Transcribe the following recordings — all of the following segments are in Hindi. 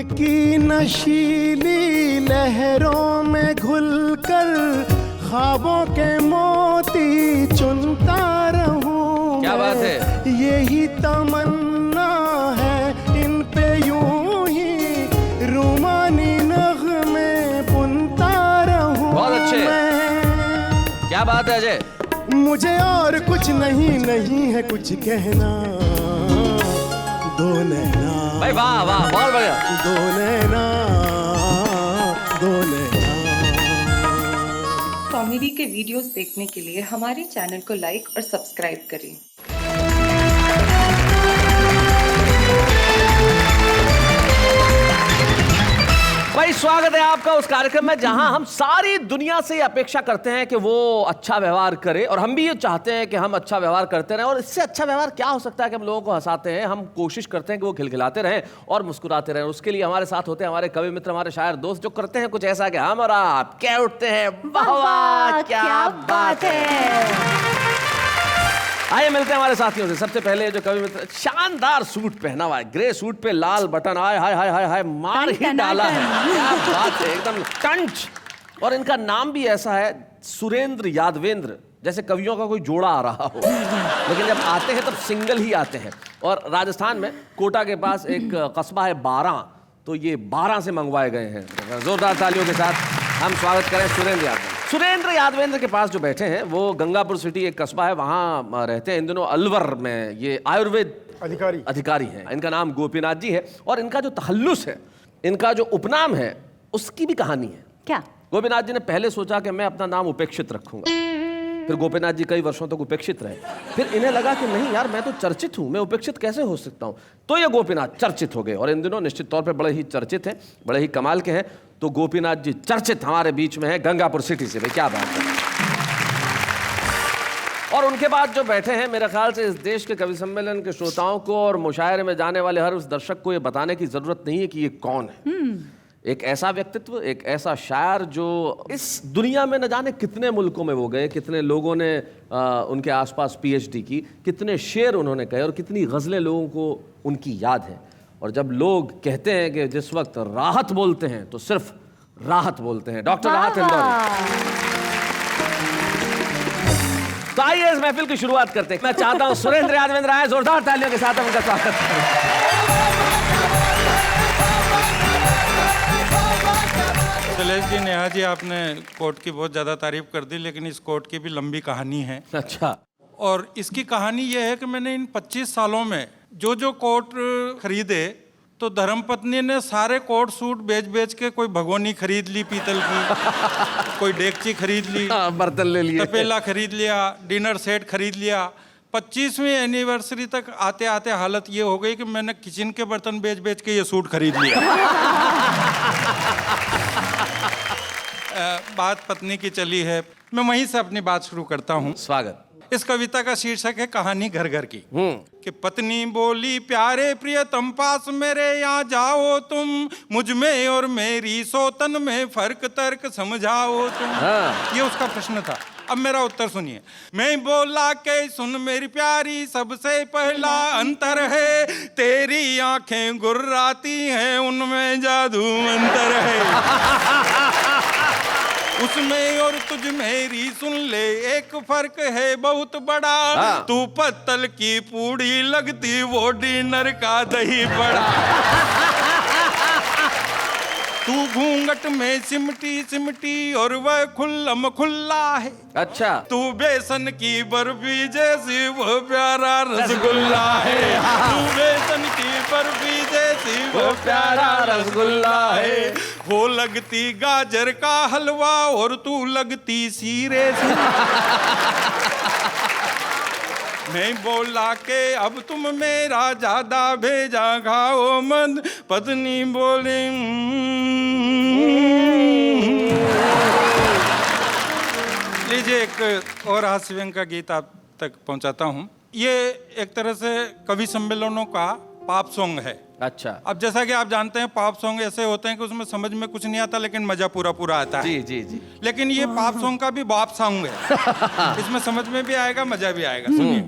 की नशीली लहरों में घुलकर ख्वाबों के मोती चुनता रहूं। क्या बात है, यही तमन्ना है इन पे यूं ही रूमानी नग़्मे बुनता रहूं। बहुत अच्छे, मैं क्या बात है अजय। मुझे और कुछ नहीं है कुछ कहना, दो नैना भाई वाह वाह, बहुत बढ़िया। दो नैना दो नैना। कॉमेडी के वीडियोस देखने के लिए हमारे चैनल को लाइक और सब्सक्राइब करें। भाई स्वागत है आपका उस कार्यक्रम में जहां हम सारी दुनिया से अपेक्षा करते हैं कि वो अच्छा व्यवहार करे, और हम भी ये चाहते हैं कि हम अच्छा व्यवहार करते रहें। और इससे अच्छा व्यवहार क्या हो सकता है कि हम लोगों को हंसाते हैं, हम कोशिश करते हैं कि वो खिलखिलाते रहें और मुस्कुराते रहें। उसके लिए हमारे साथ होते हैं हमारे कवि मित्र, हमारे शायर दोस्त, जो करते हैं कुछ ऐसा कि हम और आप क्या उठते हैं, वाह वाह क्या बात है। आइए मिलते हैं हमारे साथियों से। सबसे पहले जो कवि मित्र, शानदार सूट पहना हुआ है, ग्रे सूट पे लाल बटन, आए हाय हाय हाय हाय, मार ही डाला है, क्या बात है, एकदम टंच। और इनका नाम भी ऐसा है, सुरेंद्र यादवेंद्र, जैसे कवियों का कोई जोड़ा आ रहा हो, लेकिन जब आते हैं तब सिंगल ही आते हैं। और राजस्थान में कोटा के पास एक कस्बा है बारां, तो ये बारां से मंगवाए गए हैं। जोरदार तालियों के साथ हम स्वागत करें सुरेंद्र यादवेंद्र। सुरेंद्र यादवेंद्र के पास जो बैठे हैं वो गंगापुर सिटी एक कस्बा है, वहाँ रहते हैं इन दिनों अलवर में। ये आयुर्वेद अधिकारी हैं। इनका नाम गोपीनाथ जी है, और इनका जो तखल्लुस है, इनका जो उपनाम है, उसकी भी कहानी है। क्या? गोपीनाथ जी ने पहले सोचा कि मैं अपना नाम उपेक्षित रखूंगा, फिर गोपीनाथ जी कई वर्षों तक उपेक्षित रहे, फिर इन्हें लगा कि नहीं यार, मैं तो चर्चित हूं, मैं उपेक्षित कैसे हो सकता हूं, तो ये गोपीनाथ चर्चित हो गए। और इन दिनों निश्चित तौर पे बड़े ही चर्चित हैं, बड़े ही कमाल के हैं। तो गोपीनाथ जी चर्चित हमारे बीच में है गंगापुर सिटी से। भाई क्या बात है। और उनके बाद जो बैठे हैं, मेरे ख्याल से इस देश के कवि सम्मेलन के श्रोताओं को और मुशायरे में जाने वाले हर उस दर्शक को ये बताने की जरूरत नहीं है कि ये कौन है। एक ऐसा व्यक्तित्व, एक ऐसा शायर जो इस दुनिया में न जाने कितने मुल्कों में वो गए, कितने लोगों ने उनके आसपास पीएचडी की, कितने शेर उन्होंने कहे और कितनी गज़लें लोगों को उनकी याद है। और जब लोग कहते हैं कि जिस वक्त राहत बोलते हैं तो सिर्फ राहत बोलते हैं, डॉक्टर राहत इंदौरी। तो आइए इस महफिल की शुरुआत करते हैं। मैं चाहता हूं सुरेंद्र यादवेंद्र आए, जोरदार तालियों के साथ हम उनका स्वागत करें। शैलेश जी, नेहा जी, आपने कोर्ट की बहुत ज़्यादा तारीफ कर दी, लेकिन इस कोर्ट की भी लंबी कहानी है। अच्छा। और इसकी कहानी यह है कि मैंने इन 25 सालों में जो कोट खरीदे, तो धर्मपत्नी ने सारे कोट सूट बेच के कोई भगोनी खरीद ली पीतल की, कोई डेगची खरीद ली, बर्तन ले लिए, तपेला खरीद लिया, डिनर सेट खरीद लिया। 25वीं एनिवर्सरी तक आते आते हालत ये हो गई कि मैंने किचन के बर्तन बेच के ये सूट खरीद लिया। बात पत्नी की चली है, मैं वहीं से अपनी बात शुरू करता हूँ। स्वागत। इस कविता का शीर्षक है कहानी घर घर की। कि पत्नी बोली, प्यारे प्रियतम पास मेरे यहाँ जाओ तुम, मुझ में और मेरी सोतन में फर्क तर्क समझाओ तुम। ये उसका प्रश्न था। अब मेरा उत्तर सुनिए। मैं बोला के सुन मेरी प्यारी, सबसे पहला अंतर है तेरी आंखें गुर्राती हैं, उनमें जादू अंतर है। उसमें और तुझ मेरी सुन ले एक फर्क है बहुत बड़ा, तू पत्तल की पूड़ी लगती, वो डिनर का दही बड़ा। तू घूंघट में सिमटी और वह खुल्लम खुल्ला है। अच्छा। तू बेसन की बर्फी जैसी, वो प्यारा रसगुल्ला है। तू बेसन की बर्फी जैसी, वो प्यारा रसगुल्ला है। वो लगती गाजर का हलवा और तू लगती सीरे से। मैं बोला के अब तुम मेरा ज्यादा भेजा खाओ मत, पत्नी बोली। लीजिए एक और हास्य व्यंग का गीत आप तक पहुंचाता हूं। ये एक तरह से कवि सम्मेलनों का पॉप सॉन्ग है। अच्छा। अब जैसा कि आप जानते हैं, पॉप सॉन्ग ऐसे होते हैं कि उसमें समझ में कुछ नहीं आता, लेकिन मजा पूरा आता है। जी जी जी। लेकिन ये पॉप सॉन्ग का भी बॉप सॉन्ग है। इसमें समझ में भी आएगा, मजा भी आएगा। सुनिए।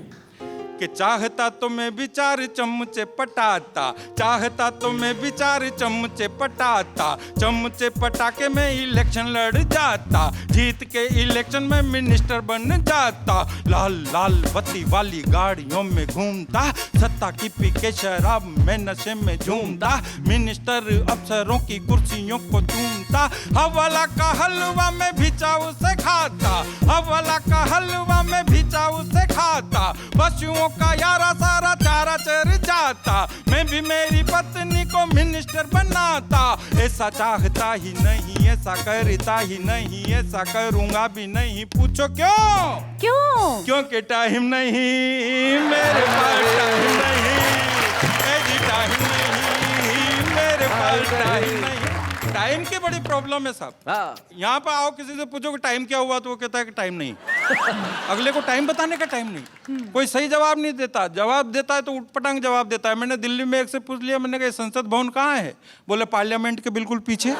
कि चाहता तो मैं भी 4 चमचे पटाता, चाहता तो मैं भी 4 चमचे पटाता, चमचे पटा के मैं इलेक्शन लड़ जाता, जीत के इलेक्शन में मिनिस्टर बन जाता, लाल लाल बत्ती वाली गाड़ियों में घूमता, सत्ता की पी के शराब में नशे में झूमता, मिनिस्टर अफसरों की कुर्सियों को चूमता, हवाला का हलवा में भी चाव से खाता, हवाला का हलवा में भी चाव से खाता, पशुओं का यारा सारा चारा चर जाता, मैं भी मेरी पत्नी को मिनिस्टर बनाता, ऐसा चाहता ही नहीं, ऐसा करता ही नहीं, ऐसा करूंगा भी नहीं, पूछो क्यों? क्योंकि टाइम नहीं मेरे पास, टाइम नहीं, टाइम नहीं मेरे पास, टाइम नहीं। टाइम की बड़ी प्रॉब्लम है साहब। हाँ। यहाँ पर आओ, किसी से पूछो कि टाइम क्या हुआ तो वो कहता है कि टाइम नहीं। अगले को टाइम बताने का टाइम नहीं, कोई सही जवाब नहीं देता, जवाब देता है तो उटपटांग जवाब देता है। मैंने दिल्ली में एक से पूछ लिया, मैंने कहा संसद भवन कहाँ है? बोले पार्लियामेंट के बिल्कुल पीछे।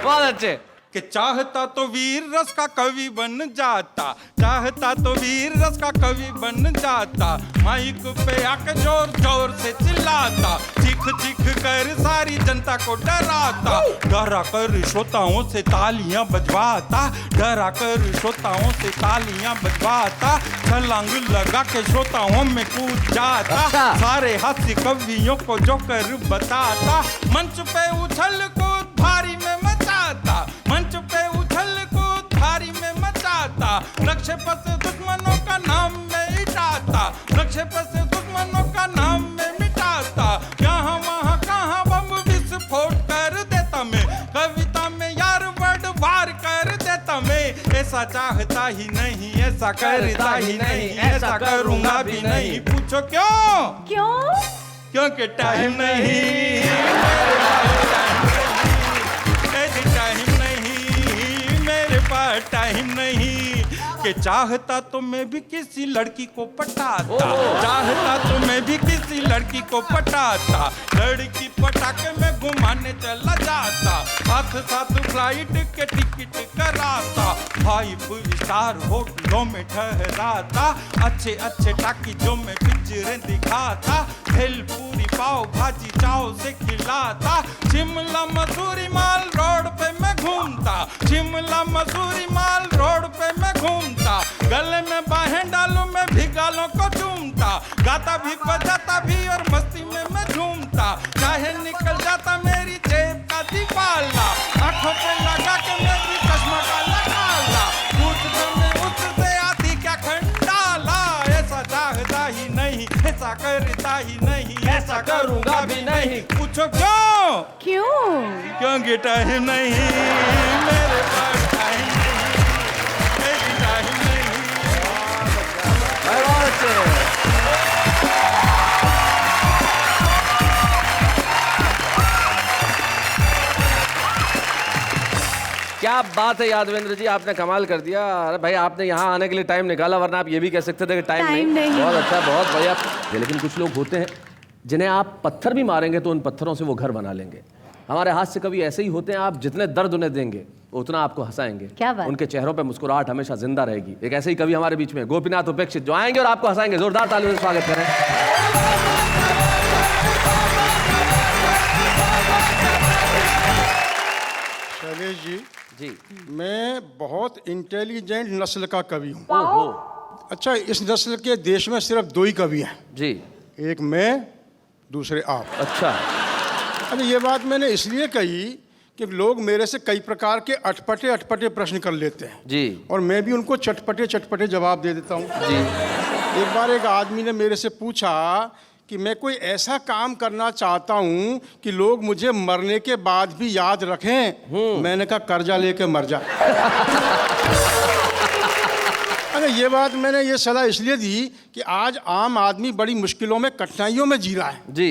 बहुत अच्छे। कि चाहता तो वीर रस का कवि बन जाता, चाहता तो वीर रस का कवि बन जाता, माइक पे आके जोर जोर से चिल्लाता, चीख चीख कर सारी जनता को डराता, डरा कर श्रोताओं से तालियां बजवाता, डरा कर श्रोताओं से तालियां बजवाता, छलांग लगा के श्रोताओं में कूद जाता, सारे हास्य कवियों को जोकर बताता, मंच पे उछल कूद भारी में मचाता, मंच पे उछल कूद भारी में मचाता, नक्शे पर से दुश्मनों का नाम में मिटाता, नक्शे पर से दुश्मनों का नाम में मिटाता, यहाँ वहाँ कहाँ बम विस्फोट कर देता मैं, कविता में यार वर्ड वार कर देता मैं, ऐसा चाहता ही नहीं, ऐसा करता ही नहीं, ऐसा करूँगा भी नहीं, पूछो क्यों? क्योंकि टाइम नहीं मेरे पास, टाइम नहीं, कि चाहता तो मैं भी किसी लड़की को पटाता, चाहता तो मैं भी किसी लड़की को पटाता, लड़की पटा के मैं घुमाने चला जाता, साथ साथ फ्लाइट के टिकट कराता, 5 स्टार होटलों में ठहराता, अच्छे अच्छे टाकीजों में पिक्चरें दिखाता, भेलपूरी पाव भाजी चाव से खिलाता, शिमला मसूरी माल रोड पे मैं घूमता, शिमला मसूरी माल रोड पे मैं घूमता, गले में बाहें डालूं मैं भी गालों को चूमता, गाता भी बजाता भी और मस्ती में मैं झूमता, चाहे निकल जाता मेरी जेब का दीवाला, आंखों पे लगा के मैं भी चश्मा का लगाला, उठते में उठते आती क्या खंडाला, ऐसा चाहता ही नहीं, ऐसा करता ही नहीं, ऐसा करूँगा भी नहीं, पूछो क्यों? क्योंकि टाइम नहीं मेरे पास, टाइम नहीं, टाइम नहीं। क्या बात है यादवेंद्र जी, आपने कमाल कर दिया। अरे भाई, आपने यहाँ आने के लिए टाइम निकाला, वरना आप ये भी कह सकते थे कि टाइम नहीं। बहुत अच्छा, बहुत बढ़िया। लेकिन कुछ लोग होते हैं जिन्हें आप पत्थर भी मारेंगे तो उन पत्थरों से वो घर बना लेंगे। हमारे हाथ से कभी ऐसे ही होते हैं, आप जितने दर्द उन्हें देंगे उतना आपको हंसाएंगे। क्या बात? उनके चेहरों पे मुस्कुराहट हमेशा जिंदा रहेगी। एक ऐसे ही कवि हमारे बीच में गोपीनाथ उपेक्षित जो आएंगे और आपको हंसाएंगे। जोरदार तालियों से स्वागत करें। शैलेश जी, मैं बहुत इंटेलिजेंट नस्ल का कवि हूँ। अच्छा, इस नस्ल के देश में सिर्फ 2 ही कवि हैं जी, एक मैं, दूसरे आप। अच्छा। अब ये बात मैंने इसलिए कही कि लोग मेरे से कई प्रकार के अटपटे प्रश्न कर लेते हैं जी, और मैं भी उनको चटपटे जवाब दे देता हूँ जी। एक बार एक आदमी ने मेरे से पूछा कि मैं कोई ऐसा काम करना चाहता हूँ कि लोग मुझे मरने के बाद भी याद रखें। मैंने कहा कर्जा लेके मर जा। अरे ये बात मैंने ये सलाह इसलिए दी कि आज आम आदमी बड़ी मुश्किलों में, कठिनाइयों में जी रहा है जी।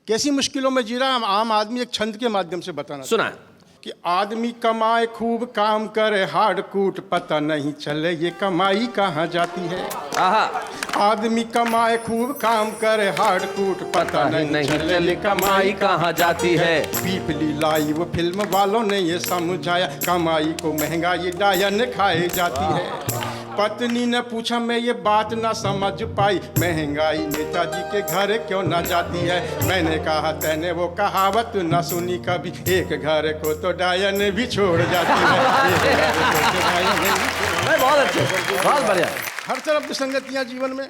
कैसी मुश्किलों में जी रहा है आम आदमी, एक छंद के माध्यम से बताना सुना कि आदमी कमाए खूब काम करे हार्ड कूट, पता नहीं चले ये कमाई कहाँ जाती है। आदमी कमाए खूब काम करे हार्ड कूट, पता नहीं चले कमाई कहाँ जाती है। पीपली लाइव फिल्म वालों ने ये समझाया, कमाई को महंगाई डायन खाए जाती है। पत्नी ने पूछा, मैं ये बात ना समझ पाई, महंगाई नेताजी के घर क्यों ना जाती है। मैंने कहा, तैने वो कहावत ना सुनी कभी, एक घर को तो डायन भी छोड़ जाती है, एक घर को तो डायन भी छोड़। बहुत अच्छे, बहुत बढ़िया। हर तरफ विसंगतियां जीवन में।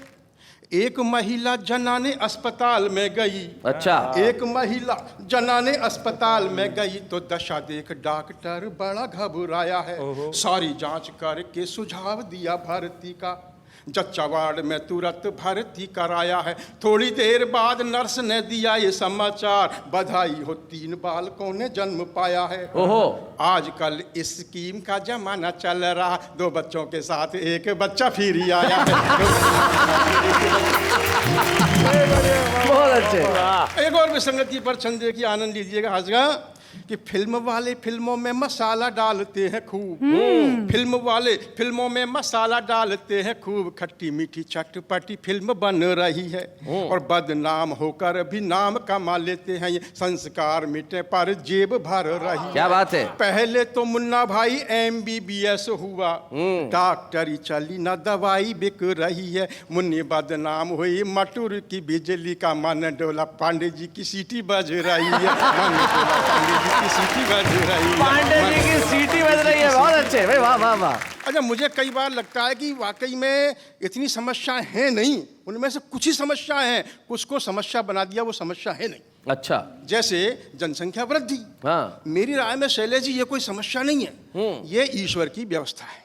एक महिला जनाने अस्पताल में गई। अच्छा। एक महिला जनाने अस्पताल में गई तो दशा देख डॉक्टर बड़ा घबराया है। सारी जांच करके सुझाव दिया भर्ती का, जच्चा वार्ड में तुरंत भर्ती कराया है। थोड़ी देर बाद नर्स ने दिया ये समाचार, बधाई हो 3 बालकों ने जन्म पाया है। ओहो। आजकल इस स्कीम का जमाना चल रहा, 2 बच्चों के साथ एक बच्चा फिर ही आया है। बहुत अच्छे। एक और विसंगति पर छंदे की आनंद लीजिएगा हंसगा कि फिल्म वाले फिल्मों में मसाला डालते हैं खूब, फिल्म वाले फिल्मों में मसाला डालते हैं खूब, खट्टी मीठी चटपटी फिल्म बन रही है और बदनाम होकर भी नाम कमा लेते हैं ये, संस्कार मिटे पर जेब भर रही है। क्या बात है। पहले तो मुन्ना भाई MBBS हुआ, डॉक्टरी चली ना दवाई बिक रही है, मुन्नी बदनाम हुई मटूर की बिजली का, मन डोला पांडे जी की सीटी बज रही है, मन डोला पांडे जी की सीटी बज रही है, पांडे जी की सीटी बज रही है। बहुत अच्छे भाई, वाह वाह वाह। अच्छा, मुझे कई बार लगता है कि वाकई में इतनी समस्याएं हैं नहीं, उनमें से कुछ ही समस्याएं हैं, कुछ को समस्या बना दिया वो समस्या है नहीं। अच्छा। जैसे जनसंख्या वृद्धि। हाँ। मेरी राय में शैलेश जी ये कोई समस्या नहीं है, ये ईश्वर की व्यवस्था है।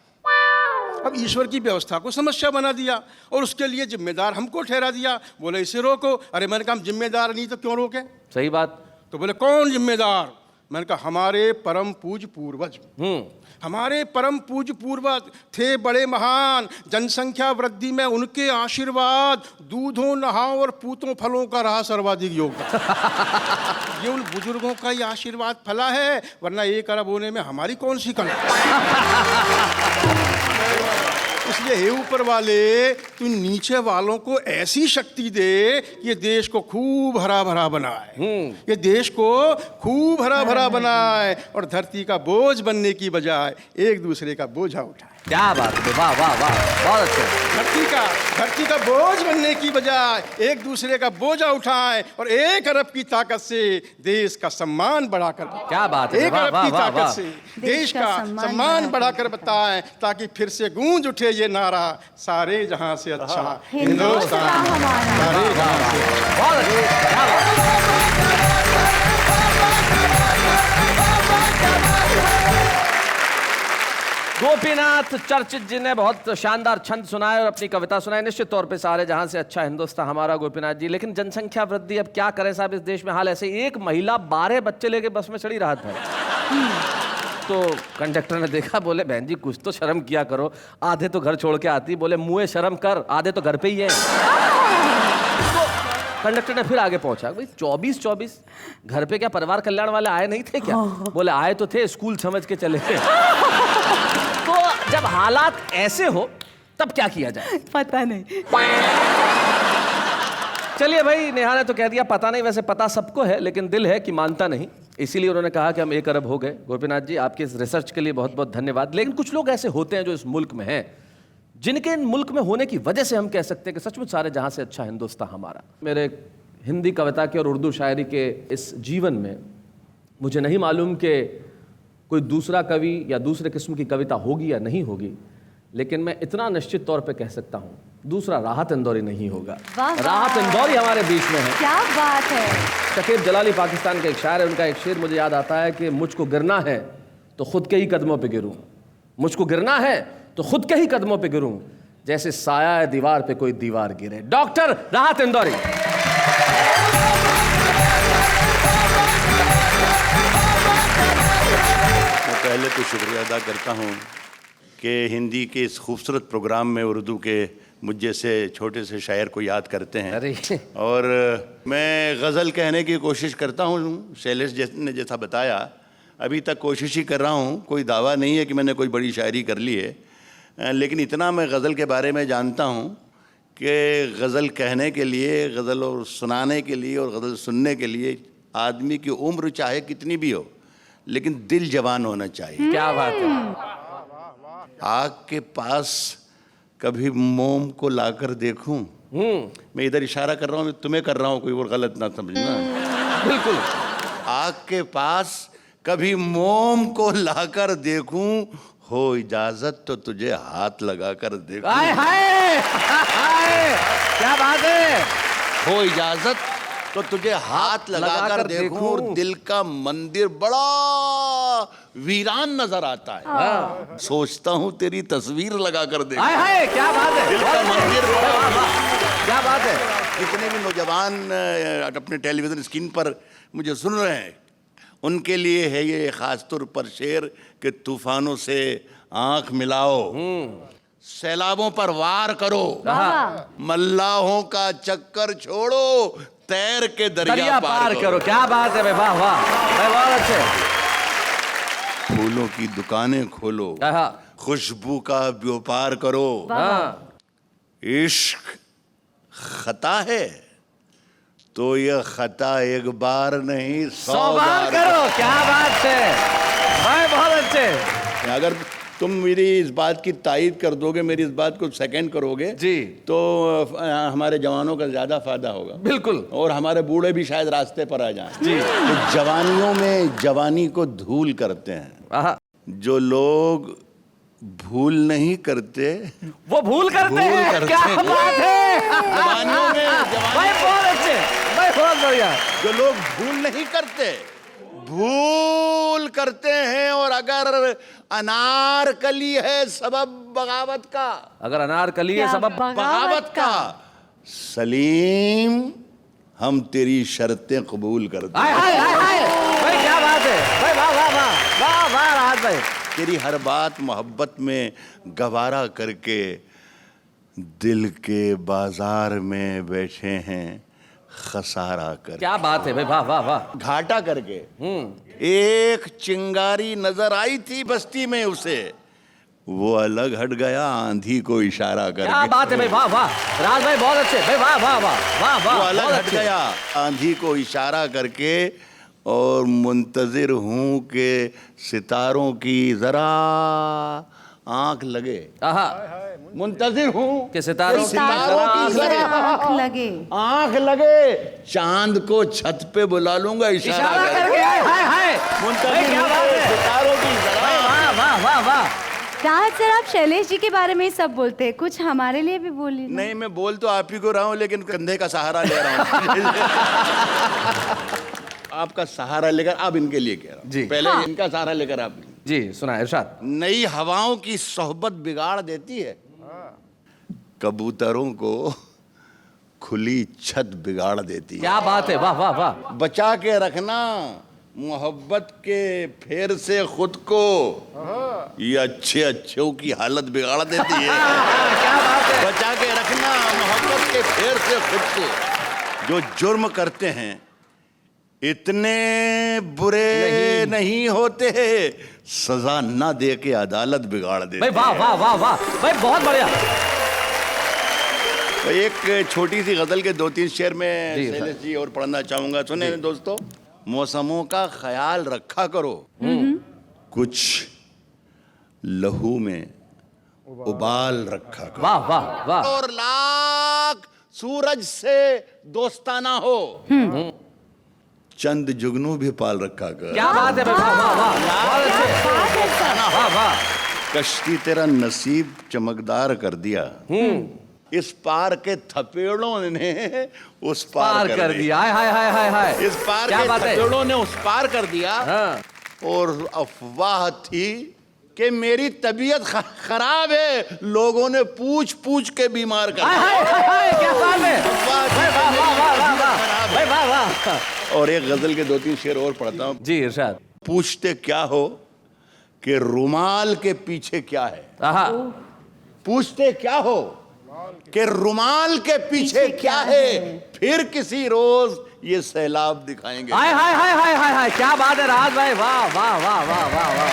अब ईश्वर की व्यवस्था को समस्या बना दिया और उसके लिए जिम्मेदार हमको ठहरा दिया, बोले इसे रोको। अरे मैंने कहा, हम जिम्मेदार नहीं तो क्यों रोके। सही बात। तो बोले कौन जिम्मेदार। मैंने कहा, हमारे परम पूज पूर्वज, हमारे परम पूज पूर्वज थे बड़े महान, जनसंख्या वृद्धि में उनके आशीर्वाद, दूधों नहाओ और पूतों फलों का रहा सर्वाधिक योगदान। ये उन बुजुर्गों का ही आशीर्वाद फला है, वरना 1 अरब होने में हमारी कौन सी कला। इसलिए हे ऊपर वाले, तू नीचे वालों को ऐसी शक्ति दे ये देश को खूब हरा भरा बनाए, ये देश को खूब हरा भरा बनाए और धरती का बोझ बनने की बजाय एक दूसरे का बोझा उठाए। क्या बात है, वाह वाह वाह, बहुत अच्छे। धरती का बोझ बनने की बजाय एक दूसरे का बोझा उठाएं और 1 अरब की ताकत से देश का सम्मान बढ़ाकर, क्या बात है, 1 अरब की ताकत से देश का सम्मान बढ़ाकर बताएं, ताकि फिर से गूंज उठे ये नारा, सारे जहां से अच्छा हिंदुस्तान हमारा। सारे जहां से बहुत अच्छे, क्या बात। गोपीनाथ चर्चित जी ने बहुत शानदार छंद सुनाए और अपनी कविता सुनाई। निश्चित तौर पे सारे जहां से अच्छा हिंदुस्तान हमारा, गोपीनाथ जी। लेकिन जनसंख्या वृद्धि, अब क्या करें साहब, इस देश में हाल ऐसे। एक महिला 12 बच्चे लेके बस में चढ़ी रात भर, तो कंडक्टर ने देखा, बोले बहन जी कुछ तो शर्म किया करो, आधे तो घर छोड़ के आती, बोले मुँह शर्म कर, आधे तो घर पे ही है। तो कंडक्टर ने फिर आगे पहुंचा, भाई 24 घर पे क्या परिवार कल्याण वाले आए नहीं थे क्या? बोले आए तो थे, स्कूल समझ के चले थे। तो जब हालात ऐसे हो तब क्या किया जाए? पता नहीं। चलिए भाई, नेहा ने तो कह दिया पता नहीं, वैसे पता सबको है लेकिन दिल है कि मानता नहीं, इसीलिए उन्होंने कहा कि हम 1 अरब हो गए। गोपीनाथ जी, आपके इस रिसर्च के लिए बहुत बहुत धन्यवाद। लेकिन कुछ लोग ऐसे होते हैं जो इस मुल्क में हैं, जिनके इन मुल्क में होने की वजह से हम कह सकते हैं कि सचमुच सारे जहां से अच्छा हिंदुस्तान हमारा। मेरे हिंदी कविता के और उर्दू शायरी के इस जीवन में मुझे नहीं मालूम कि कोई दूसरा कवि या दूसरे किस्म की कविता होगी या नहीं होगी, लेकिन मैं इतना निश्चित तौर पे कह सकता हूँ, दूसरा राहत इंदौरी नहीं होगा। राहत इंदौरी हमारे बीच में है। क्या बात है। शकीब जलाली पाकिस्तान के एक शायर है, उनका एक शेर मुझे याद आता है कि मुझको गिरना है तो खुद के ही कदमों पे गिरूं, मुझको गिरना है तो खुद के ही कदमों पे गिरूं, जैसे साया है दीवार पे कोई दीवार गिरे। डॉक्टर राहत इंदौरी। पहले तो शुक्रिया अदा करता हूँ कि हिंदी के इस खूबसूरत प्रोग्राम में उर्दू के मुझ जैसे छोटे से शायर को याद करते हैं। अरे और मैं गज़ल कहने की कोशिश करता हूँ, शैलेश ने जैसा बताया, अभी तक कोशिश ही कर रहा हूँ, कोई दावा नहीं है कि मैंने कोई बड़ी शायरी कर ली है, लेकिन इतना मैं गज़ल के बारे में जानता हूँ कि गज़ल कहने के लिए, गज़ल और सुनाने के लिए और गज़ल सुनने के लिए आदमी की उम्र चाहे कितनी भी हो, लेकिन दिल जवान होना चाहिए। क्या बात है। आग के पास कभी मोम को लाकर देखूं। मैं इधर इशारा कर रहा हूँ, तुम्हें कर रहा हूँ, कोई और गलत ना समझना। बिल्कुल। आग के पास कभी मोम को लाकर देखूं, हो इजाजत तो तुझे हाथ लगाकर देखूं। हाय हाय हाय, क्या बात है। हो इजाजत तो तुझे हाथ लगाकर देखूं, और दिल का मंदिर बड़ा वीरान नजर आता है। सोचता हूँ तेरी तस्वीर लगाकर देखूं। हाय हाय, क्या बात है। दिल का मंदिर बड़ा, क्या बात है। जितने भी नौजवान अपने टेलीविजन स्क्रीन पर मुझे सुन रहे हैं, उनके लिए है ये खास तौर पर शेर कि तूफानों से आंख मिलाओ, सैलाबों पर वार करो, मल्लाहों का चक्कर छोड़ो, तैर के दरिया पार करो। क्या बात है भाई, वाह वाह भाई, बहुत अच्छे। फूलों की दुकानें खोलो, खुशबू का व्यापार करो, इश्क खता है तो यह खता एक बार नहीं 100 बार करो। क्या बात है भाई, बहुत अच्छे। अगर तुम मेरी इस बात की तायीद कर दोगे, मेरी इस बात को सेकंड करोगे जी, तो हमारे जवानों का ज्यादा फायदा होगा। बिल्कुल। और हमारे बूढ़े भी शायद रास्ते पर आ जाएं। जी। तो जवानियों में जवानी को धूल करते हैं। जो लोग भूल नहीं करते वो भूल करते हैं। क्या बात है। जवानियों में भाई बहुत अच्छे भाई, बहुत बढ़िया। जो लोग भूल नहीं करते भूल करते हैं, और अगर अनारकली है सबब बगावत का, अगर अनारकली है सबब बगावत का, सलीम हम तेरी शर्तें कबूल करते हैं। हाय हाय हाय भाई, क्या बात है भाई, वाह वाह वाह वाह वाह राहत भाई। तेरी हर बात मोहब्बत में गवारा करके दिल के बाजार में बैठे हैं खसारा कर। क्या बात है भाई, वाह वाह वाह। घाटा करके एक चिंगारी नजर आई थी बस्ती में उसे, वो अलग हट गया आंधी को इशारा करके। क्या बात है भाई, वाह वाह राज भाई, बहुत अच्छे भाई, वाह वाह वाह वाह वाह। वो अलग हट गया आंधी को इशारा करके, और मुंतजिर हूं कि सितारों की जरा आंख लगे। मुंतजिर हूं कि सितारों की जरा आंख लगे, चांद को छत पे बुला लूंगा इशारा करके। हाय हाय, मुंतजिर हूं कि सितारों की जरा। वाह वाह वाह वाह। राहत सर, आप शैलेश जी के बारे में ही सब बोलते हैं, कुछ हमारे लिए भी बोलिए। नहीं, मैं बोल तो आप ही को रहा हूं, लेकिन कंधे का सहारा ले रहा हूं। आपका सहारा लेकर अब इनके लिए कह रहा हूं जी। पहले इनका सहारा लेकर आप जी सुना इरशाद। नई हवाओं की सोहबत बिगाड़ देती है, कबूतरों को खुली छत बिगाड़ देती है। क्या बात है, वाह वाह वाह। बचा के रखना मोहब्बत के फेर से खुद को, ये अच्छे अच्छों की हालत बिगाड़ देती है। क्या बात है। बचा के रखना मोहब्बत के फेर से खुद को। जो जुर्म करते हैं इतने बुरे नहीं होते, सजा ना दे के अदालत बिगाड़ देते। भाई वाह वाह वाह वाह भाई, बहुत बढ़िया। तो एक छोटी सी गजल के 2-3 शेर में शैलेश जी और पढ़ना चाहूंगा। सुने दोस्तों, मौसमों का ख्याल रखा करो, कुछ लहू में उबाल रखा करो। वाह वाह वाह। और लाख सूरज से दोस्ताना हो, चंद जुगनू भी पाल रखा कर। क्या बात है, वाह वाह वाह, बहुत अच्छे, वाह वाह। कश्ती तेरा नसीब चमकदार कर दिया, इस पार के थपेड़ों ने उस पार कर दिया। हाय हाय हाय हाय हाय, इस पार के थपेड़ों ने उस पार कर दिया। और अफवाह थी कि मेरी तबीयत खराब है, लोगों ने पूछ पूछ के बीमार कर दिया। क्या बात है। और एक गजल के 2-3 शेर और पढ़ता हूँ जी इरशाद। पूछते क्या हो कि रुमाल के पीछे क्या है, पूछते क्या हो कि रुमाल के पीछे क्या है, फिर किसी रोज ये सैलाब दिखाएंगे। हाय हाय हाय हाय हाय हाय, क्या बात है राज भाई, वाह वाह वाह वाह वाह वाह।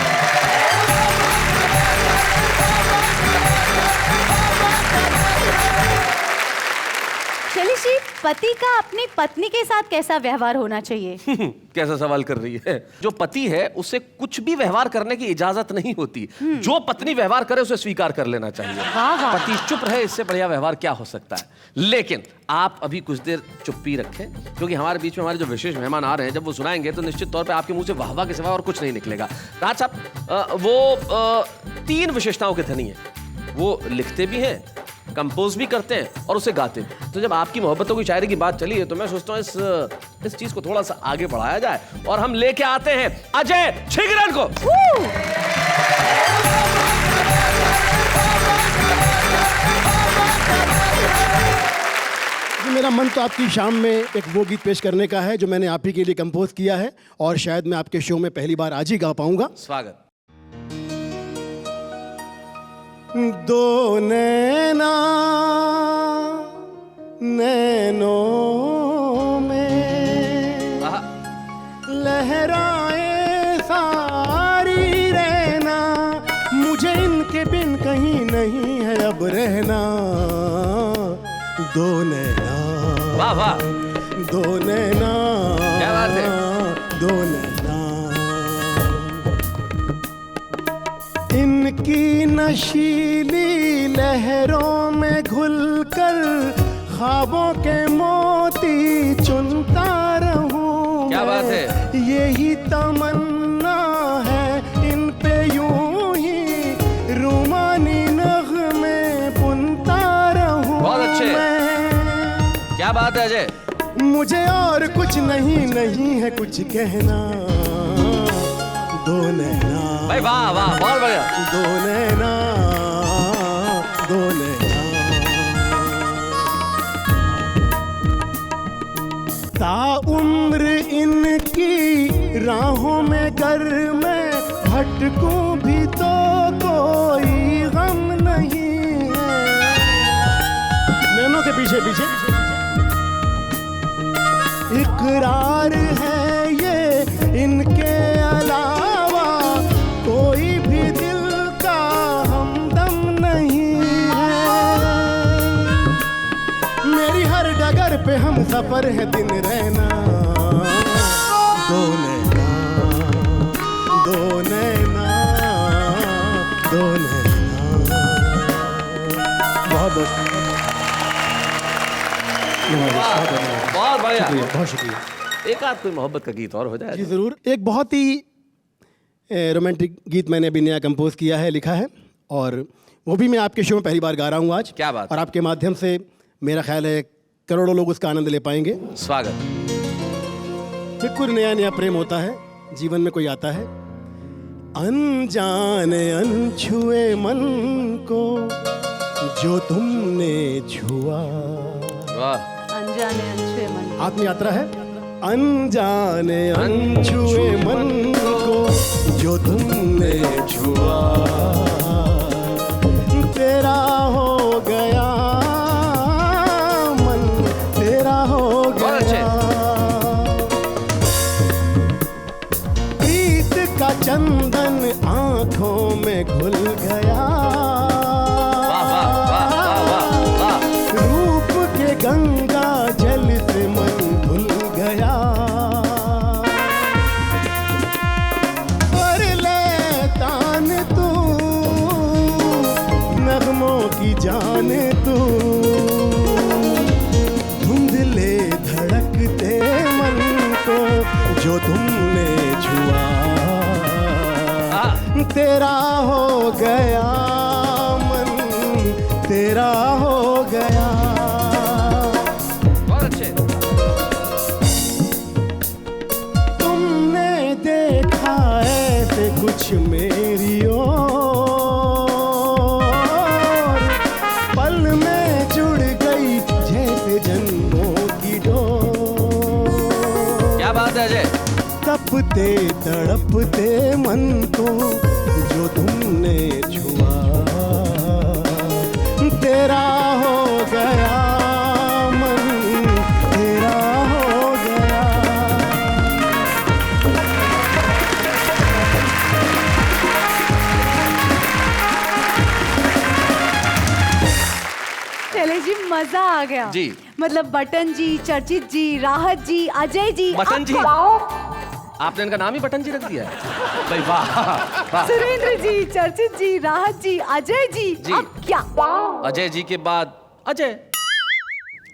शैलेश जी, पति का अपनी पत्नी के साथ कैसा व्यवहार होना चाहिए? कैसा सवाल कर रही है? जो पति है उसे कुछ भी व्यवहार करने की इजाजत नहीं होती। जो पत्नी व्यवहार करे उसे स्वीकार कर लेना चाहिए। पति चुप रहे, इससे बढ़िया व्यवहार क्या हो सकता है। लेकिन आप अभी कुछ देर चुप्पी रखें, क्योंकि हमारे बीच में हमारे जो विशेष मेहमान आ रहे हैं, जब वो सुनाएंगे तो निश्चित तौर पे आपके मुंह से वाह वाह के सिवा और कुछ नहीं निकलेगा। राज साहब, वो 3 विशेषताओं के धनी है। वो लिखते भी हैं, कंपोज भी करते हैं और उसे गाते हैं। तो जब आपकी मोहब्बतों की शायरी की बात चली है तो मैं सोचता हूँ इस चीज को थोड़ा सा आगे बढ़ाया जाए और हम लेके आते हैं अजय छिगरन को। मेरा मन तो आपकी शाम में एक वो गीत पेश करने का है जो मैंने आप ही के लिए कंपोज किया है और शायद मैं आपके शो में पहली बार आज ही गा पाऊंगा। स्वागत। दो नैना नैनों में लहराए सारी रहना, मुझे इनके बिन कहीं नहीं है अब रहना। दो नैना, वाह वाह, दो नैना, क्या बात है, दो नैना, इनकी नशीली लहरों में घुलकर ख्वाबों के मोती चुनता रहूं। क्या बात है, यही तमन्ना है इन पे यूं ही रूमानी नग़्मे बुनता रहूं। बहुत अच्छे, क्या बात है अजय। मुझे और कुछ नहीं है कुछ कहना। दो नैना, भाई वाह वाह, बहुत बढ़िया। दो नैना, दो नैना, ताउम्र इनकी राहों में गर मैं भटकूं भी तो कोई गम नहीं है। नैनों के पीछे पीछे इकरार है ये इनके अलावा कोई भी दिल का हमदम नहीं है। मेरी हर डगर पे हम सफर है दिन रहना। दो नैना, दो नैना, दो नैना। बहुत बहुत बहुत बढ़िया, बहुत शुक्रिया। एक आध कोई मोहब्बत का गीत और हो जाए। जी ज़रूर। एक बहुत ही रोमांटिक गीत मैंने अभी नया कंपोज किया है, लिखा है, और वो भी मैं आपके शो में पहली बार गा रहा हूँ आज। क्या बात। और आपके माध्यम से मेरा ख्याल है करोड़ों लोग उसका आनंद ले पाएंगे। स्वागत। बिल्कुल नया नया प्रेम होता है जीवन में, कोई आता है अनजाने अनछुए मन को जो तुमने छुआ। वाह। अनजाने अनछुए मन, आत्मयात्रा है। अनजाने अनछुए मन को जो तुमने छुआ, तेरा हो गया मन, तेरा हो गया। प्रीत का चंदन आंखों में घुल गया। रूप के गंगा जल से मन धुल गया। कर ले तान तू नगमों की जान तू, धुंधले धड़कते मन को जो तुमने छुआ, तेरा हो गया मन, तेरा हो गया। बहुत अच्छे। तुमने देखा ऐसे कुछ मेरी ओर, पल में जुड़ गई जैसे जन्मों की डोर। क्या बात है अजय। तपते तड़पते मन को जो तुमने छुआ, तेरा हो गया मन, तेरा हो गया। शैलेश जी मजा आ गया जी। मतलब बटन जी, चर्चित जी, राहत जी, अजय जी, बटन जी, आपको- आपने इनका नाम ही बटन जी रख दिया है भाई, वाह वाह। सुरेंद्र जी, चर्चित जी, राहत जी, अजय जी, जी। अब क्या? अजय जी के बाद अजय।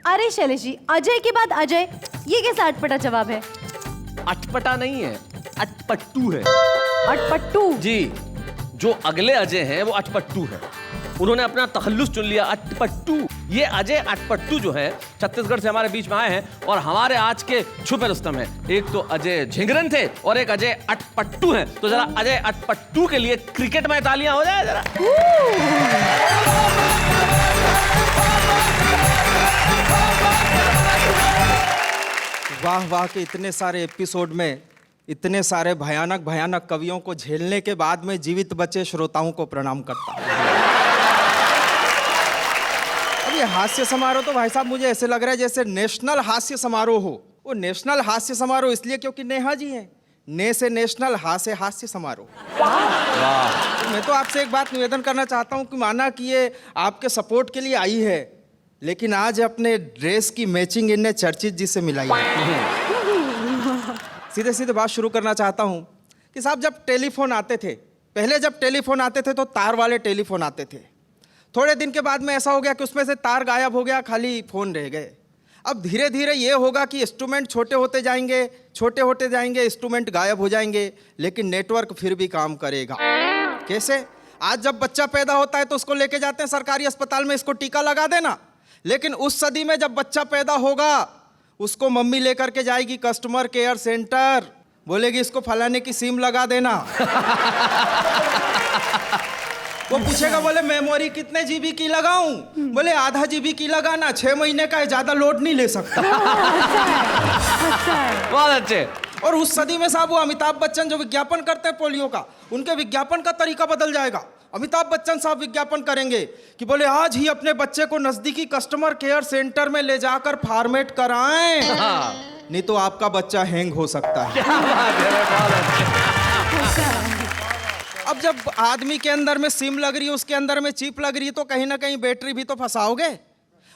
अरे शैलेश जी, अजय के बाद अजय, ये कैसा अटपटा जवाब है? अटपटा नहीं है, अटपट्टू है अटपट्टू। जी। जो अगले अजय हैं वो अटपट्टू है, उन्होंने अपना तखल्लुस चुन लिया, अटपट्टू। ये अजय अटपट्टू जो है छत्तीसगढ़ से हमारे बीच में आए हैं और हमारे आज के छुपे रुस्तम हैं। एक तो अजय झिंगरन थे और एक अजय अटपट्टू हैं। तो जरा अजय अटपट्टू के लिए क्रिकेट में तालियां हो जाए जरा। वाह वाह के इतने सारे एपिसोड में इतने सारे भयानक भयानक कवियों को झेलने के बाद में जीवित बचे श्रोताओं को प्रणाम करता हूं। अब ये हास्य समारोह तो भाई साहब मुझे ऐसे लग रहा है जैसे नेशनल हास्य समारोह हो। वो नेशनल हास्य समारोह इसलिए क्योंकि नेहा जी हैं, ने से नेशनल, हा से हास्य समारोह। तो मैं तो आपसे एक बात निवेदन करना चाहता हूं कि माना कि ये आपके सपोर्ट के लिए आई है, लेकिन आज अपने ड्रेस की मैचिंग इनने चर्चित जी से मिलाई है। सीधे सीधे बात शुरू करना चाहता हूं कि साहब जब टेलीफोन आते थे, पहले जब टेलीफोन आते थे तो तार वाले टेलीफोन आते थे। थोड़े दिन के बाद में ऐसा हो गया कि उसमें से तार गायब हो गया, खाली फोन रह गए। अब धीरे धीरे ये होगा कि इंस्ट्रूमेंट छोटे होते जाएंगे, इंस्ट्रूमेंट गायब हो जाएंगे, लेकिन नेटवर्क फिर भी काम करेगा। कैसे? आज जब बच्चा पैदा होता है तो उसको लेके जाते हैं सरकारी अस्पताल में, इसको टीका लगा देना। लेकिन उस सदी में जब बच्चा पैदा होगा उसको मम्मी लेकर के जाएगी कस्टमर केयर सेंटर, बोलेगी इसको फलाने की सिम लगा देना। वो पूछेगा, बोले मेमोरी कितने जीबी की लगाऊं? बोले आधा जीबी की लगाना, 6 महीने का है, ज्यादा लोड नहीं ले सकता। बहुत अच्छे। और उस सदी में साहब वो अमिताभ बच्चन जो विज्ञापन करते हैं पोलियो का, उनके विज्ञापन का तरीका बदल जाएगा। अमिताभ बच्चन साहब विज्ञापन करेंगे कि बोले आज ही अपने बच्चे को नजदीकी कस्टमर केयर सेंटर में ले जाकर फॉर्मेट कराएं, नहीं तो आपका बच्चा हैंग हो सकता है। क्या बात है, बहुत अच्छे। अब जब आदमी के अंदर में सिम लग रही है, उसके अंदर में चिप लग रही है, तो कहीं ना कहीं बैटरी भी तो फंसाओगे।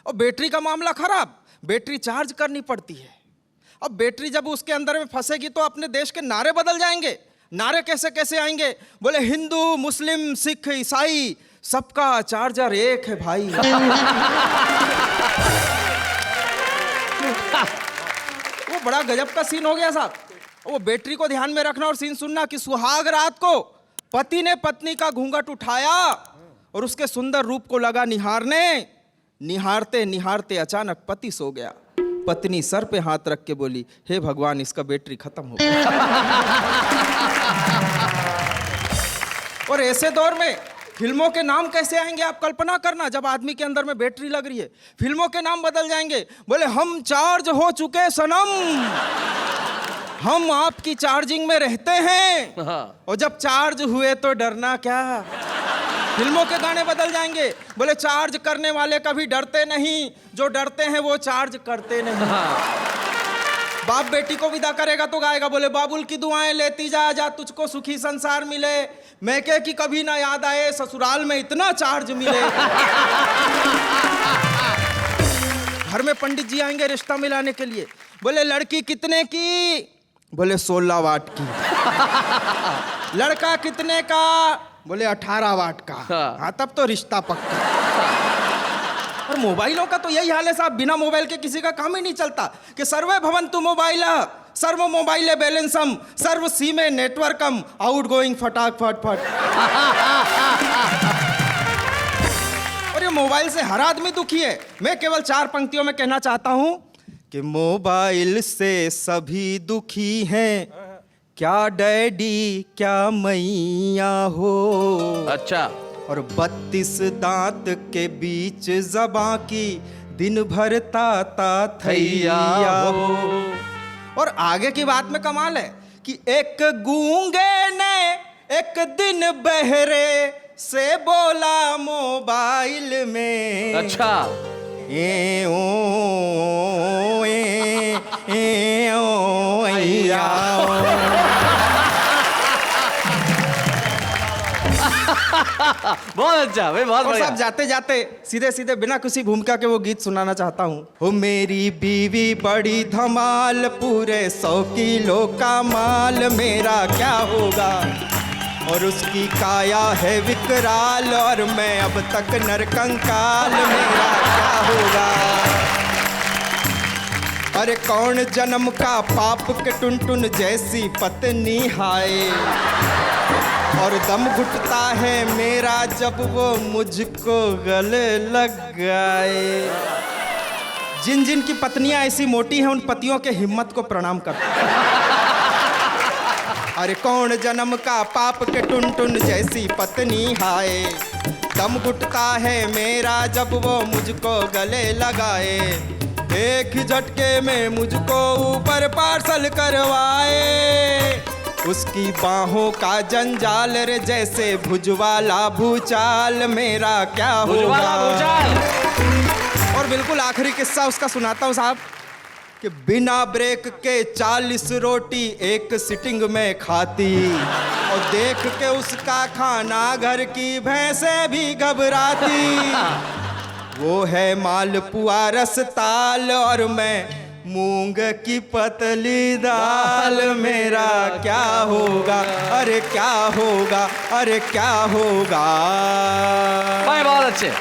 और बैटरी का मामला खराब, बैटरी चार्ज करनी पड़ती है। अब बैटरी जब उसके अंदर में फंसेगी तो अपने देश के नारे बदल जाएंगे। नारे कैसे कैसे आएंगे? बोले हिंदू मुस्लिम सिख ईसाई सबका चार्जर एक है भाई। वो बड़ा गजब का सीन हो गया साहब। वो बैटरी को ध्यान में रखना और सीन सुनना कि सुहाग रात को पति ने पत्नी का घूंघट उठाया और उसके सुंदर रूप को लगा निहारने। निहारते निहारते अचानक पति सो गया। पत्नी सर पे हाथ रख के बोली, हे भगवान इसका बैटरी खत्म हो गया। और ऐसे दौर में फिल्मों के नाम कैसे आएंगे आप कल्पना करना। जब आदमी के अंदर में बैटरी लग रही है, फिल्मों के नाम बदल जाएंगे। बोले हम चार्ज हो चुके सनम, हम आपकी चार्जिंग में रहते हैं, और जब चार्ज हुए तो डरना क्या। फिल्मों के गाने बदल जाएंगे। बोले चार्ज करने वाले कभी डरते नहीं, जो डरते हैं वो चार्ज करते नहीं। बाप बेटी को विदा करेगा तो गाएगा, बोले बाबुल की दुआएं लेती जा, जा तुझको सुखी संसार मिले, मैके की कभी ना याद आए, ससुराल में इतना चार्ज मिले। घर में पंडित जी आएंगे रिश्ता मिलाने के लिए। बोले लड़की कितने की? बोले 16 वाट की। लड़का कितने का? बोले 18 वाट का। हाँ तब तो रिश्ता पक्का। और मोबाइलों का तो यही हाल है साहब, बिना मोबाइल के किसी का काम ही नहीं चलता। कि सर्वे भवन्तु मोबाइल सर्व मोबाइल बैलेंसम सर्व सीमे नेटवर्कम आउट गोइंग फटाक फट फट। और ये मोबाइल से हर आदमी दुखी है। मैं केवल 4 पंक्तियों में कहना चाहता हूं कि मोबाइल से सभी दुखी हैं, क्या डैडी क्या मैया हो। अच्छा। और 32 दांत के बीच ज़बां की दिन भर ताता थैया हो। और आगे की बात में कमाल है कि एक गूंगे ने एक दिन बहरे से बोला मोबाइल में। अच्छा। ए ओ ऐया ओ। बहुत अच्छा भाई, बहुत और बढ़िया। साहब जाते जाते सीधे सीधे बिना किसी भूमिका के वो गीत सुनाना चाहता हूँ। हो मेरी बीवी बड़ी धमाल, पूरे 100 किलो का माल, मेरा क्या होगा? और उसकी काया है विकराल, और मैं अब तक नरकंकाल, मेरा क्या होगा? अरे कौन जन्म का पाप के टुनटुन जैसी पत्नी हाय, और दम घुटता है मेरा जब वो मुझको गले लग गए। जिन जिन की पत्नियां ऐसी मोटी हैं उन पतियों के हिम्मत को प्रणाम करता हूं। अरे कौन जन्म का पाप के टुनटुन जैसी पत्नी हाय, दम घुटता है मेरा जब वो मुझको गले लगाए। एक ही झटके में मुझको ऊपर पार्सल करवाए, उसकी बाहों का जंजाल रे जैसे भुजवाला भूचाल, मेरा क्या होगा? और बिल्कुल आखिरी किस्सा उसका सुनाता हूँ साहब, कि बिना ब्रेक के 40 रोटी एक सिटिंग में खाती, और देख के उसका खाना घर की भैंसें भी घबराती। वो है मालपुआ रसताल, और मैं मूंग की पतली दाल, मेरा क्या होगा? अरे क्या होगा? अरे क्या होगा? भाई बहुत अच्छे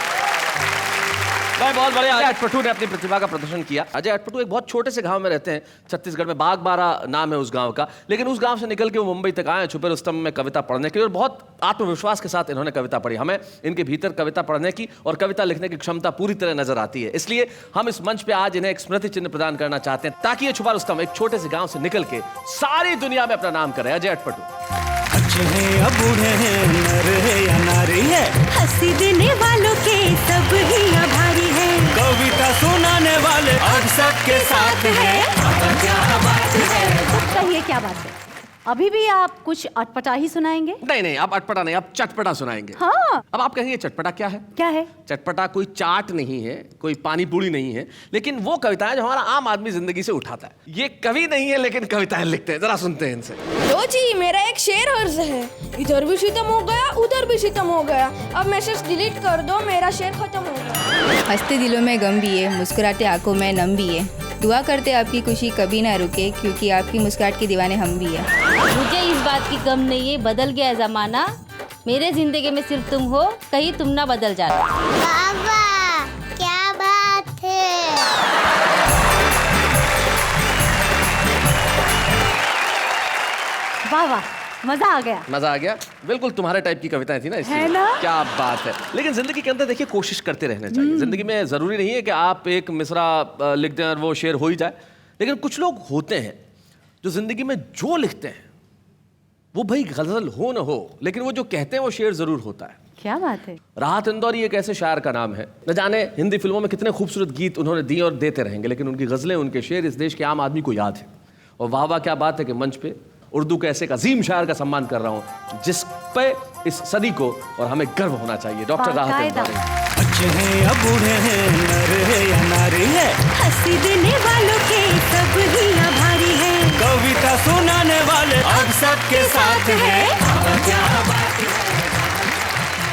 भाई, बहुत बढ़िया। अजय अटपटू ने अपनी प्रतिभा का प्रदर्शन किया। अजय अटपटू एक बहुत छोटे से गांव में रहते हैं छत्तीसगढ़ में, बागबारा नाम है उस गांव का, लेकिन उस गांव से निकल के वो मुंबई तक आए छुपे रुस्तम में कविता पढ़ने के लिए, और बहुत आत्मविश्वास के साथ इन्होंने कविता पढ़ी। हमें इनके भीतर कविता पढ़ने की और कविता लिखने की क्षमता पूरी तरह नजर आती है, इसलिए हम इस मंच पे आज इन्हें एक स्मृति चिन्ह प्रदान करना चाहते हैं, ताकि ये छुपा रुस्तम एक छोटे से गाँव से निकल के सारी दुनिया में अपना नाम करे। अजय अटपटू। अच्छे हैं या बूढ़े हैं, नर है या नारी है, हंसी देने वालों के सब ही आभारी है, कविता सुनाने वाले अब सबके साथ है। क्या बात है? कहिए क्या बात है? अभी भी आप कुछ अटपटा ही सुनाएंगे? नहीं नहीं, आप अटपटा नहीं, आप चटपटा सुनाएंगे। हाँ। अब आप कहेंगे चटपटा क्या है? क्या है? चटपटा कोई चाट नहीं है, कोई पानी पूरी नहीं है, लेकिन वो कविताएं जो हमारा आम आदमी जिंदगी से उठाता है। ये कवि नहीं है लेकिन कविताएं लिखते हैं, जरा सुनते हैं इनसे। लो जी, मेरा एक शेर अर्ज है, इधर भी सितम हो गया उधर भी सितम हो गया, अब मैसेज डिलीट कर दो, मेरा शेर खत्म हो गया। हंसते दिलों में गम भी है, मुस्कुराते आंखों में नम भी है, दुआ करते आपकी खुशी कभी ना रुके, क्योंकि आपकी मुस्कुराहट के दीवाने हम भी हैं। मुझे इस बात की गम नहीं है, बदल गया जमाना, मेरे जिंदगी में सिर्फ तुम हो, कहीं तुम ना बदल जाना। बाबा क्या बात है? वाह वाह, मजा आ गया। मजा आ गया, बिल्कुल तुम्हारे टाइप की कविताएं थी ना, इसलिए। है ना? क्या बात है। लेकिन जिंदगी के अंदर देखिए कोशिश करते रहना चाहिए। जिंदगी में जरूरी नहीं है कि आप एक मिसरा लिख दें और वो शेर हो ही जाए, लेकिन कुछ लोग होते हैं जो जिंदगी में जो लिखते हैं वो भाई गजल हो न हो, लेकिन वो जो कहते हैं वो शेर जरूर होता है। क्या बात है? राहत इंदौरी एक ऐसे शायर का नाम है, न जाने हिंदी फिल्मों में कितने खूबसूरत गीत उन्होंने दिए और देते रहेंगे, लेकिन उनकी गजलें, उनके शेर इस देश के आम आदमी को याद है। और वाह वाह, क्या बात है कि मंच पे उर्दू के ऐसे एक अजीम शायर का सम्मान कर रहा हूँ जिस पे इस सदी को और हमें गर्व होना चाहिए, डॉक्टर राहत इंदौरी। अच्छे हैं या बूढ़े हैं, नर है या नारी है, हंसी देने वालों के सब ही आभारी है, कविता सुनाने वाले अब सबके साथ है।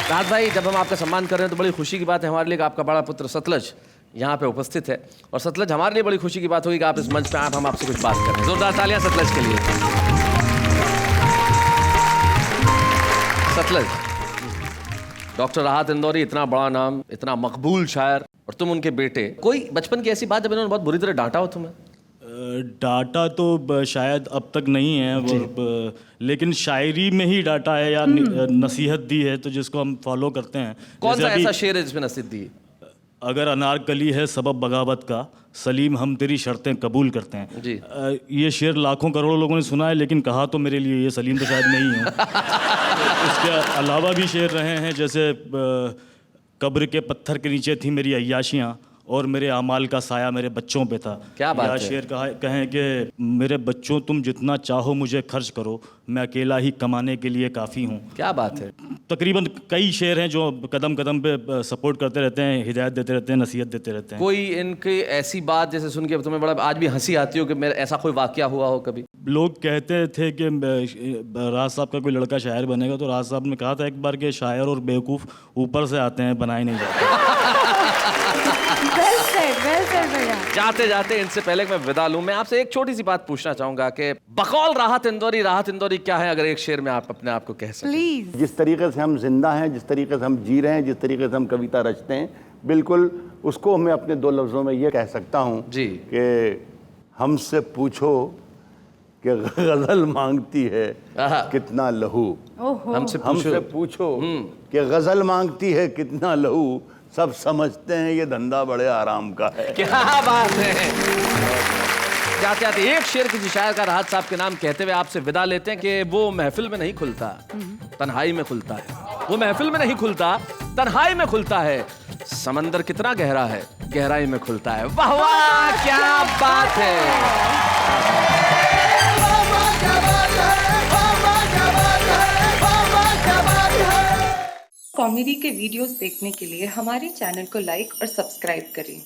राहत भाई, जब हम आपका सम्मान कर रहे हैं तो बड़ी खुशी की बात है हमारे लिए कि आपका बड़ा पुत्र सतलज यहाँ पे उपस्थित है, और सतलज हमारे लिए बड़ी खुशी की बात होगी कि आप इस मंच पे आप हम आपसे कुछ बात करें। जोरदार तालियां सतलज के लिए। सतलज, डॉक्टर राहत इंदौरी, इतना बड़ा नाम, इतना मकबूल शायर, और तुम उनके बेटे। कोई बचपन की ऐसी बात जब इन्होंने बहुत बुरी तरह डांटा हो तुम्हें? डाटा तो शायद अब तक नहीं है, लेकिन शायरी में ही डाटा है या नसीहत दी है, तो जिसको हम फॉलो करते हैं। कौन सा ऐसा शेर है जिसमें नसीहत दी? अगर अनारकली है सबब बगावत का, सलीम हम तेरी शर्तें कबूल करते हैं जी। ये शेर लाखों करोड़ों लोगों ने सुना है, लेकिन कहा तो मेरे लिए ये सलीम तो शायद नहीं हूँ। उसके अलावा भी शेर रहे हैं, जैसे कब्र के पत्थर के नीचे थी मेरी अय्याशियाँ, और मेरे अमाल का साया मेरे बच्चों पे था। क्या बात या है? शेर कहें कि मेरे बच्चों तुम जितना चाहो मुझे खर्च करो, मैं अकेला ही कमाने के लिए काफ़ी हूँ। क्या बात है? तकरीबन कई शेर हैं जो कदम कदम पे सपोर्ट करते रहते हैं, हिदायत देते रहते हैं, नसीहत देते रहते हैं। कोई इनकी ऐसी बात जैसे सुन के तुम्हें बड़ा आज भी हंसी आती हो कि मेरा ऐसा कोई वाकया हुआ हो कभी? लोग कहते थे कि राज साहब का कोई लड़का शायर बनेगा, तो राज साहब ने कहा था एक बार कि शायर और बेवकूफ़ ऊपर से आते हैं, बनाए नहीं जाते। well said भैया। जाते जाते इनसे पहले कि मैं विदा लूं, मैं आपसे एक छोटी सी बात पूछना चाहूंगा कि बकौल राहत इंदौरी क्या है, अगर एक शेर में आप अपने आप को कह सकें? प्लीज। जिस तरीके से हम जिंदा हैं, जिस तरीके से हम जी रहे हैं, जिस तरीके से हम कविता रचते हैं, बिल्कुल उसको मैं अपने 2 लफ्ज़ों में ये कह सकता हूँ जी कि हमसे पूछो कि गज़ल मांगती है कितना लहू। हमसे पूछो कि गज़ल मांगती है कितना लहू, सब समझते हैं ये धंधा बड़े आराम का है। क्या बात है। जाते जाते एक शेर किसी शायर का राहत साहब के नाम कहते हुए आपसे विदा लेते हैं कि वो महफिल में नहीं खुलता, तन्हाई में खुलता है। वो महफिल में नहीं खुलता, तन्हाई में खुलता है। समंदर कितना गहरा है, गहराई में खुलता है। वाह वाह, क्या बात है। कॉमेडी के वीडियोस देखने के लिए हमारे चैनल को लाइक और सब्सक्राइब करें।